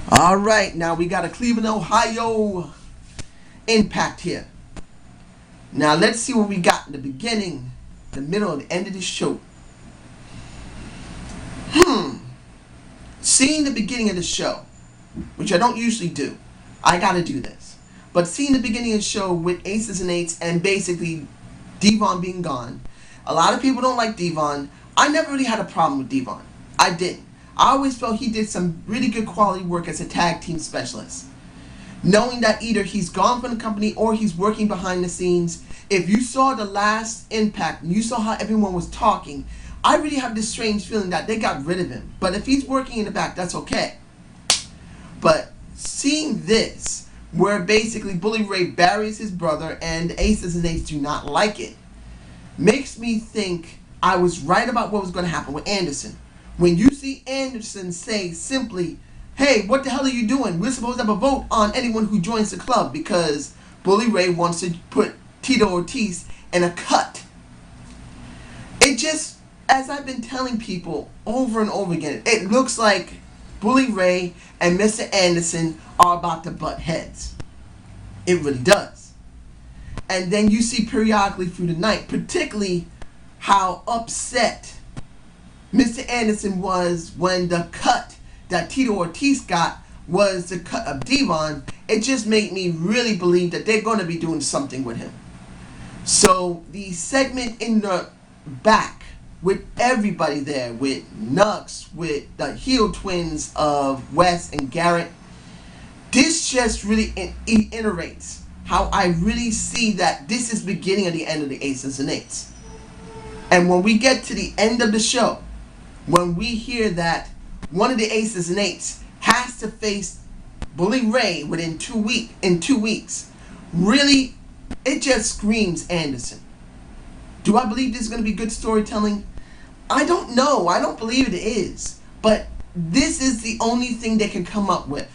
All right, now we got a Cleveland, Ohio Impact here. Now let's see what we got in the beginning, the middle, and the end of this show. Seeing the beginning of the show, which I don't usually do, I gotta do this. But seeing the beginning of the show with aces and eights and basically Devon being gone, a lot of people don't like Devon. I never really had a problem with Devon. I didn't. I always felt he did some really good quality work as a tag team specialist. Knowing that either he's gone from the company or he's working behind the scenes. If you saw the last Impact and you saw how everyone was talking, I really have this strange feeling that they got rid of him. But if he's working in the back, that's okay. But seeing this, where basically Bully Ray buries his brother and the Aces and Eights do not like it, makes me think I was right about what was going to happen with Anderson. When you see Anderson say simply, hey, what the hell are you doing? We're supposed to have a vote on anyone who joins the club because Bully Ray wants to put Tito Ortiz in a cut. It just, as I've been telling people over and over again, it looks like Bully Ray and Mr. Anderson are about to butt heads. It really does. And then you see periodically through the night, particularly how upset Mr. Anderson was when the cut that Tito Ortiz got was the cut of Devon. It just made me really believe that they're going to be doing something with him. So the segment in the back with everybody there, with Nux, with the heel twins of Wes and Garrett, this just really iterates how I really see that this is beginning of the end of the Aces and Eights. And when we get to the end of the show, when we hear that one of the Aces and Eights has to face Bully Ray within 2 weeks, really, it just screams Anderson. Do I believe this is going to be good storytelling? I don't know. I don't believe it is. But this is the only thing they can come up with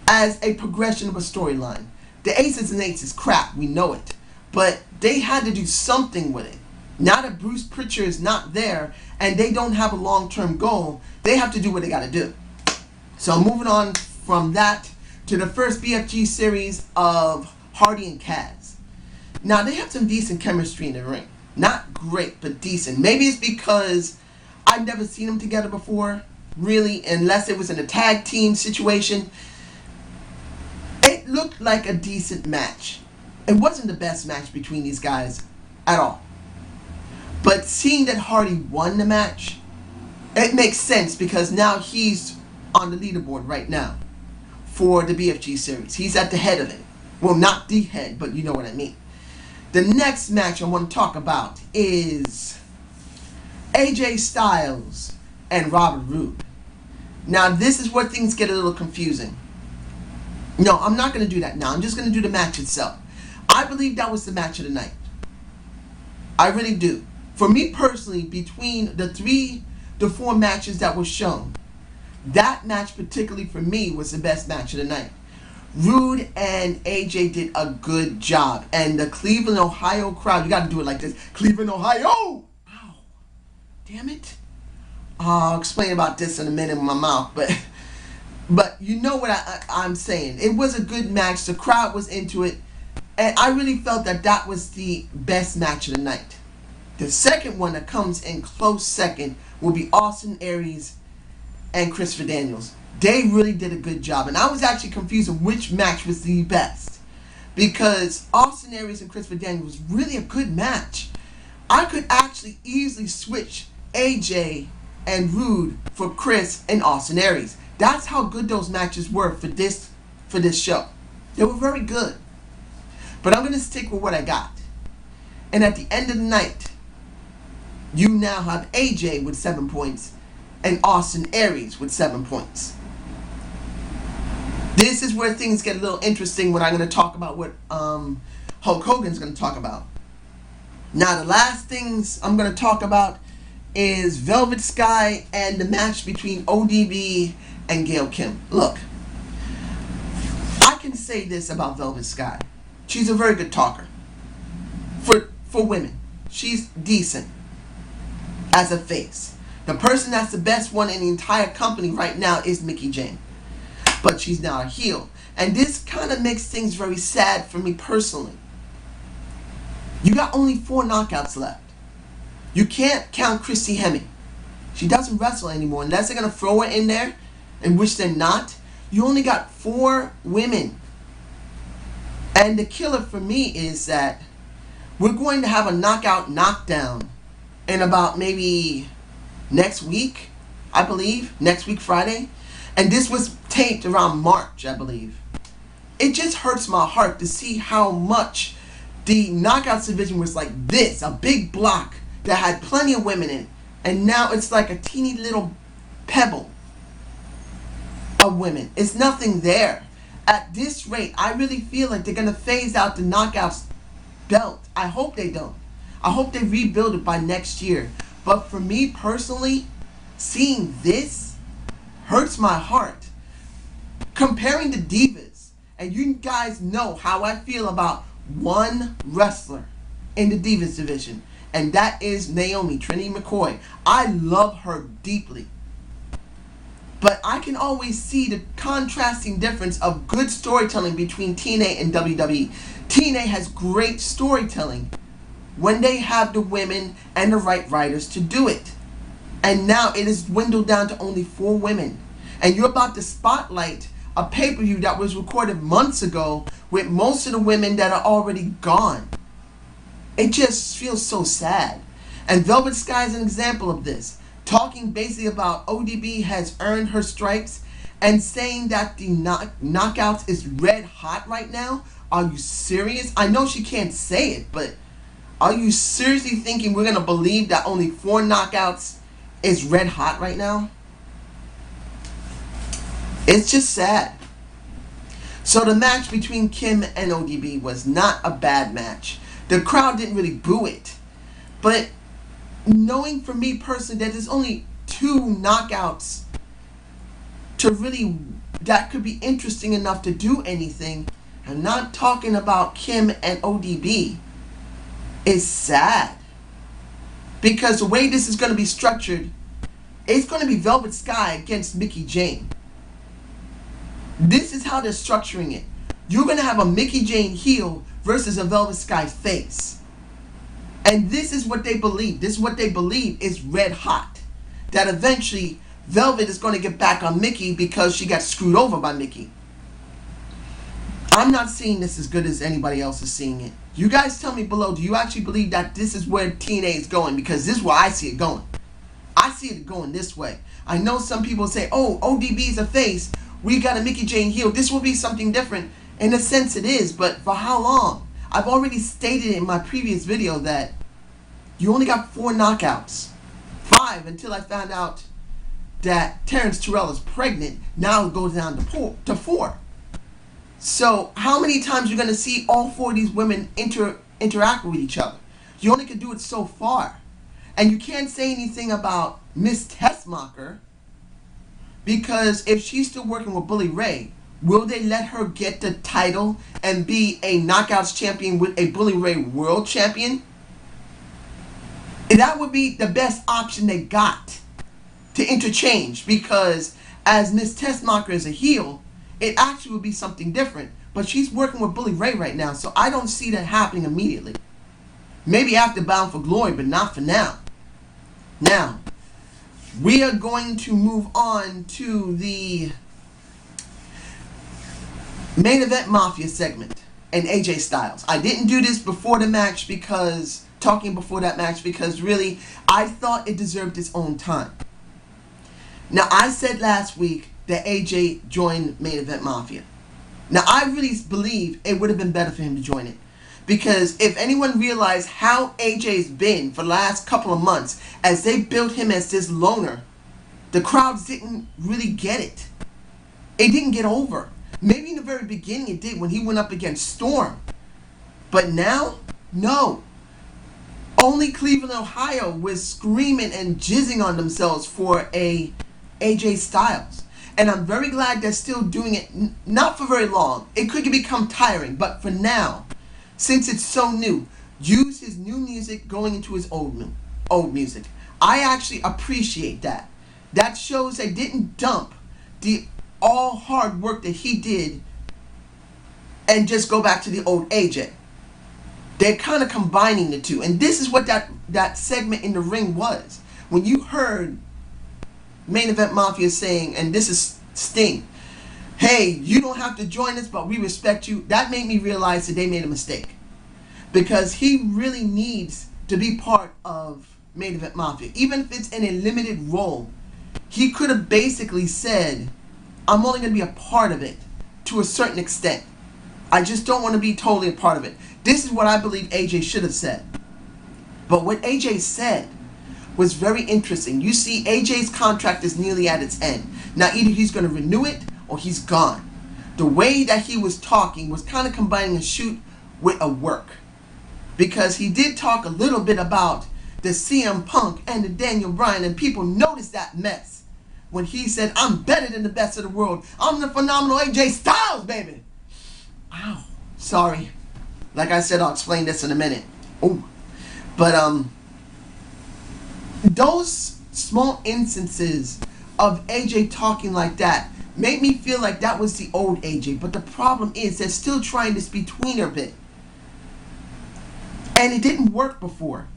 as a progression of a storyline. The Aces and Eights is crap. We know it. But they had to do something with it. Now that Bruce Pritchard is not there and they don't have a long-term goal, they have to do what they got to do. So moving on from that to the first BFG series of Hardy and Kaz. Now they have some decent chemistry in the ring. Not great, but decent. Maybe it's because I've never seen them together before, really, unless it was in a tag team situation. It looked like a decent match. It wasn't the best match between these guys at all. But seeing that Hardy won the match, it makes sense because now he's on the leaderboard right now for the BFG series. He's at the head of it. Well, not the head, but you know what I mean. The next match I want to talk about is AJ Styles and Robert Roode. Now, this is where things get a little confusing. No, I'm not going to do that now. I'm just going to do the match itself. I believe that was the match of the night. I really do. For me personally, between the 3 to 4 matches that were shown, that match particularly for me was the best match of the night. Roode and AJ did a good job. And the Cleveland, Ohio crowd, you got to do it like this. Cleveland, Ohio! Ow! Damn it. I'll explain about this in a minute with my mouth. But you know what I'm saying. It was a good match. The crowd was into it. And I really felt that that was the best match of the night. The second one that comes in close second will be Austin Aries and Christopher Daniels. They really did a good job. And I was actually confused on which match was the best. Because Austin Aries and Christopher Daniels was really a good match. I could actually easily switch AJ and Roode for Chris and Austin Aries. That's how good those matches were for this show. They were very good. But I'm going to stick with what I got. And at the end of the night, you now have AJ with 7 points and Austin Aries with 7 points. This is where things get a little interesting when I'm going to talk about what Hulk Hogan's going to talk about. Now, the last things I'm going to talk about is Velvet Sky and the match between ODB and Gail Kim. Look, I can say this about Velvet Sky. She's a very good talker. For women, she's decent as a face. The person that's the best one in the entire company right now is Mickie James. but she's now a heel. And this kind of makes things very sad for me personally. You got only 4 knockouts left. You can't count Christy Hemme. She doesn't wrestle anymore. Unless they're going to throw her in there, in which they're not. You only got 4 women. And the killer for me is that we're going to have a knockout knockdown in about maybe next week, I believe. Next week, Friday. And this was taped around March, I believe. It just hurts my heart to see how much the knockouts division was like this. A big block that had plenty of women in it. And now it's like a teeny little pebble of women. It's nothing there. At this rate, I really feel like they're going to phase out the knockouts belt. I hope they don't. I hope they rebuild it by next year. But for me personally, seeing this hurts my heart. Comparing the divas, and you guys know how I feel about one wrestler in the divas division, and that is Naomi, Trinity McCoy. I love her deeply. But I can always see the contrasting difference of good storytelling between TNA and WWE. TNA has great storytelling when they have the women and the right writers to do it. And now it is dwindled down to only 4 women. And you're about to spotlight a pay-per-view that was recorded months ago with most of the women that are already gone. It just feels so sad. And Velvet Sky is an example of this. Talking basically about ODB has earned her stripes and saying that the knockouts is red hot right now. Are you serious? I know she can't say it, but are you seriously thinking we're going to believe that only 4 knockouts is red hot right now? It's just sad. So the match between Kim and ODB was not a bad match. The crowd didn't really boo it. But knowing for me personally that there's only 2 knockouts to really, that could be interesting enough to do anything, I'm not talking about Kim and ODB, is sad. Because the way this is going to be structured, it's going to be Velvet Sky against Mickie Jane. This is how they're structuring it. You're going to have a Mickie Jane heel versus a Velvet Sky face. And this is what they believe. This is what they believe is red hot. That eventually Velvet is going to get back on Mickie because she got screwed over by Mickie. I'm not seeing this as good as anybody else is seeing it. You guys tell me below, do you actually believe that this is where TNA is going? Because this is where I see it going. I see it going this way. I know some people say, oh, ODB is a face. We got a Mickie Jane heel. This will be something different. In a sense it is, but for how long? I've already stated in my previous video that you only got 4 knockouts. 5 until I found out that Terrence Terrell is pregnant. Now it goes down to 4. So how many times you're going to see all 4 of these women interact with each other? You only can do it so far. And you can't say anything about Miss Tessmacher, because if she's still working with Bully Ray, will they let her get the title and be a Knockouts champion with a Bully Ray world champion? That would be the best option they got to interchange, because as Miss Tessmacher is a heel, it actually would be something different. But she's working with Bully Ray right now, so I don't see that happening immediately. Maybe after Bound for Glory, but not for now. Now, we are going to move on to the main event Mafia segment and AJ Styles. I didn't do this before the match because, talking before that match, because really, I thought it deserved its own time. Now, I said last week that AJ joined main event Mafia. Now, I really believe it would have been better for him to join it. Because if anyone realized how AJ's been for the last couple of months, as they built him as this loner, the crowds didn't really get it. It didn't get over. Maybe in the very beginning it did when he went up against Storm. But now, no. Only Cleveland, Ohio was screaming and jizzing on themselves for a AJ Styles. And I'm very glad they're still doing it, not for very long. It could become tiring, but for now, since it's so new, use his new music going into his old music. I actually appreciate that. That shows they didn't dump the all hard work that he did and just go back to the old AJ. They're kind of combining the two. And this is what that segment in the ring was. When you heard Main Event Mafia saying, and this is Sting, hey, you don't have to join us, but we respect you. That made me realize that they made a mistake. Because he really needs to be part of Main Event Mafia. Even if it's in a limited role, he could have basically said, I'm only going to be a part of it to a certain extent. I just don't want to be totally a part of it. This is what I believe AJ should have said. But what AJ said was very interesting. You see, AJ's contract is nearly at its end. Now, either he's going to renew it or he's gone. The way that he was talking was kind of combining a shoot with a work. Because he did talk a little bit about the CM Punk and the Daniel Bryan, and people noticed that mess when he said, I'm better than the best of the world. I'm the phenomenal AJ Styles, baby. Ow. Sorry. Like I said, I'll explain this in a minute. Oh. But, those small instances of AJ talking like that made me feel like that was the old AJ. But the problem is they're still trying this betweener bit. And it didn't work before.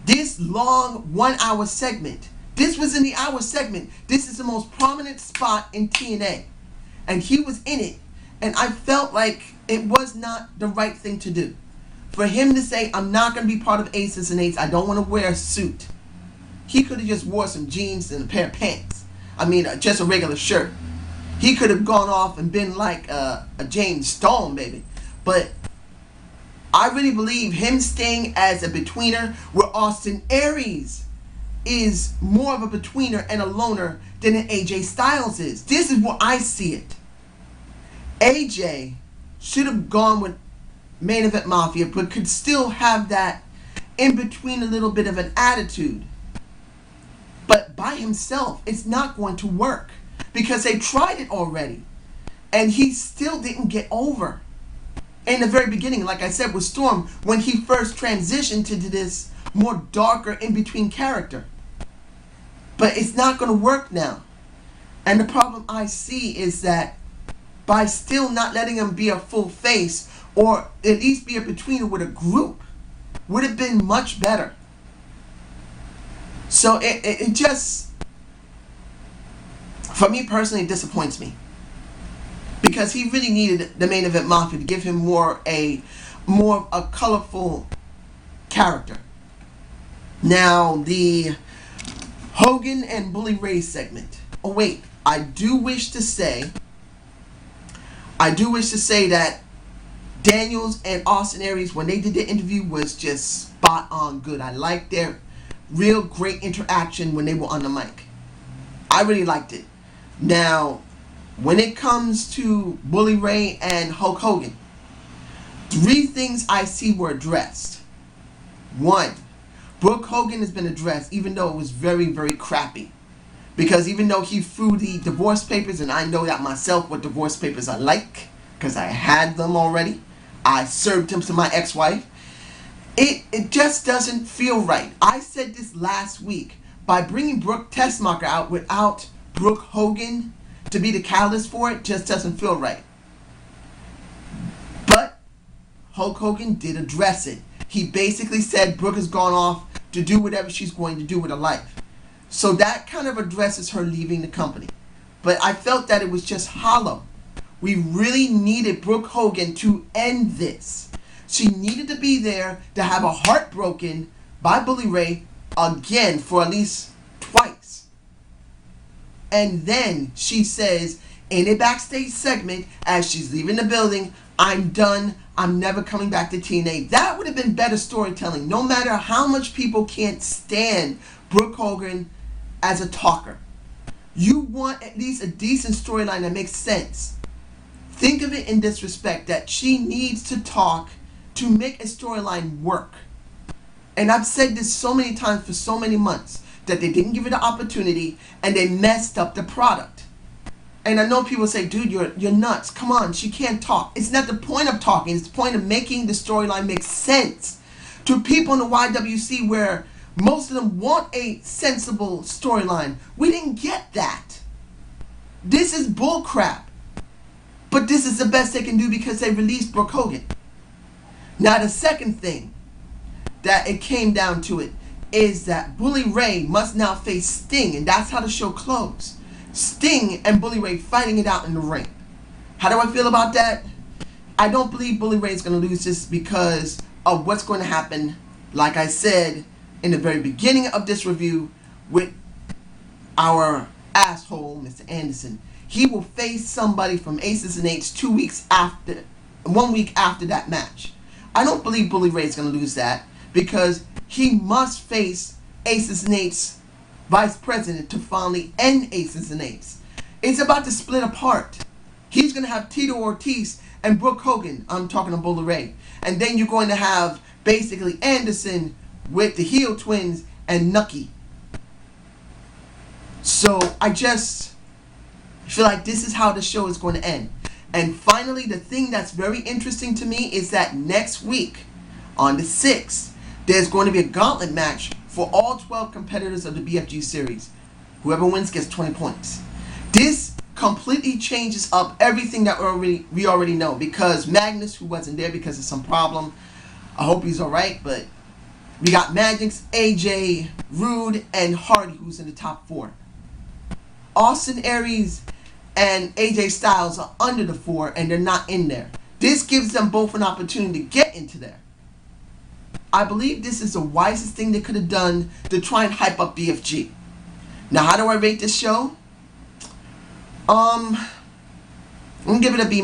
This long 1 hour segment. This was in the hour segment. This is the most prominent spot in TNA. And he was in it. And I felt like it was not the right thing to do. For him to say, I'm not going to be part of Aces and Eights. I don't want to wear a suit. He could have just wore some jeans and a pair of pants. I mean, just a regular shirt. He could have gone off and been like a James Storm, baby. But I really believe him staying as a betweener, where Austin Aries is more of a betweener and a loner than an AJ Styles is. This is what I see it. AJ should have gone with Main Event Mafia, but could still have that in between a little bit of an attitude. But by himself, it's not going to work. Because they tried it already. And he still didn't get over. In the very beginning, like I said, with Storm, when he first transitioned to this more darker in-between character. But it's not going to work now. And the problem I see is that by still not letting him be a full face, or at least be a betweener with a group, would have been much better. So it just, for me personally, it disappoints me. Because he really needed the Main Event Mafia to give him more of a colorful character. Now, the Hogan and Bully Ray segment. Oh wait, I do wish to say that Daniels and Austin Aries, when they did the interview, was just spot on good. I liked their real great interaction when they were on the mic. I really liked it. Now, when it comes to Bully Ray and Hulk Hogan, 3 things I see were addressed. 1, Brooke Hogan has been addressed, even though it was very, very crappy. Because even though he threw the divorce papers, and I know that myself what divorce papers are like, because I had them already. I served them to my ex-wife. It just doesn't feel right. I said this last week. By bringing Brooke Tessmacher out without Brooke Hogan to be the catalyst for it, just doesn't feel right. But Hulk Hogan did address it. He basically said Brooke has gone off to do whatever she's going to do with her life. So that kind of addresses her leaving the company. But I felt that it was just hollow. We really needed Brooke Hogan to end this. She needed to be there to have her heart broken by Bully Ray again for at least twice. And then she says in a backstage segment as she's leaving the building, I'm done. I'm never coming back to TNA. That would have been better storytelling. No matter how much people can't stand Brooke Hogan as a talker. You want at least a decent storyline that makes sense. Think of it in this respect, that she needs to talk to make a storyline work. And I've said this so many times for so many months, that they didn't give her the opportunity and they messed up the product. And I know people say, dude, you're nuts. Come on, she can't talk. It's not the point of talking. It's the point of making the storyline make sense to people in the YWC, where most of them want a sensible storyline. We didn't get that. This is bull crap. But this is the best they can do because they released Brooke Hogan. Now the second thing that it came down to it is that Bully Ray must now face Sting, and that's how the show closed. Sting and Bully Ray fighting it out in the ring. How do I feel about that? I don't believe Bully Ray is going to lose this because of what's going to happen, like I said in the very beginning of this review, with our asshole, Mr. Anderson. He will face somebody from Aces and Eights 1 week after that match. I don't believe Bully Ray is going to lose that because he must face Aces and Eights vice president to finally end Aces and Eights. It's about to split apart. He's going to have Tito Ortiz and Brooke Hogan. I'm talking to Bully Ray. And then you're going to have basically Anderson with the heel twins and Nucky. So I just feel like this is how the show is going to end. And finally, the thing that's very interesting to me is that next week, on the 6th, there's going to be a gauntlet match for all 12 competitors of the BFG series. Whoever wins gets 20 points. This completely changes up everything that we already know, because Magnus, who wasn't there because of some problem, I hope he's alright, but we got Magix, AJ, Rude, and Hardy, who's in the top 4. Austin Aries and AJ Styles are under the 4 and they're not in there. This gives them both an opportunity to get into there. I believe this is the wisest thing they could have done to try and hype up BFG. Now, how do I rate this show? I'm going to give it a B-.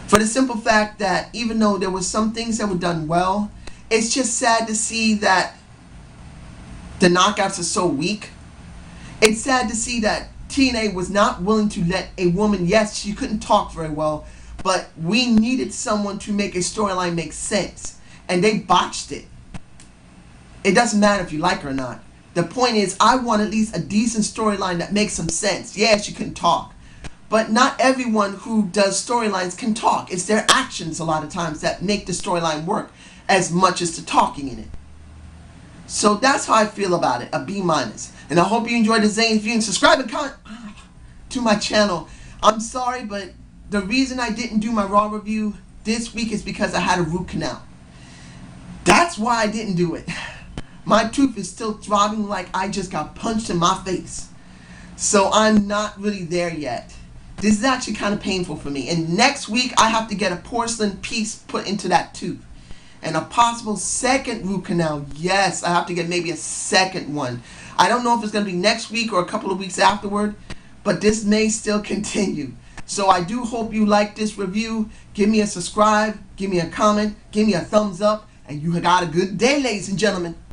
For the simple fact that even though there were some things that were done well, it's just sad to see that the knockouts are so weak. It's sad to see that TNA was not willing to let a woman, yes, she couldn't talk very well, but we needed someone to make a storyline make sense. And they botched it. It doesn't matter if you like her or not. The point is, I want at least a decent storyline that makes some sense. Yeah, she couldn't talk. But not everyone who does storylines can talk. It's their actions a lot of times that make the storyline work as much as the talking in it. So that's how I feel about it, a B-. And I hope you enjoyed the Zane review and subscribe and comment to my channel. I'm sorry, but the reason I didn't do my Raw review this week is because I had a root canal. That's why I didn't do it. My tooth is still throbbing like I just got punched in my face. So I'm not really there yet. This is actually kind of painful for me. And next week, I have to get a porcelain piece put into that tooth. And a possible second root canal. Yes, I have to get maybe a second one. I don't know if it's going to be next week or a couple of weeks afterward, but this may still continue. So I do hope you like this review. Give me a subscribe, give me a comment, give me a thumbs up, and you got a good day, ladies and gentlemen.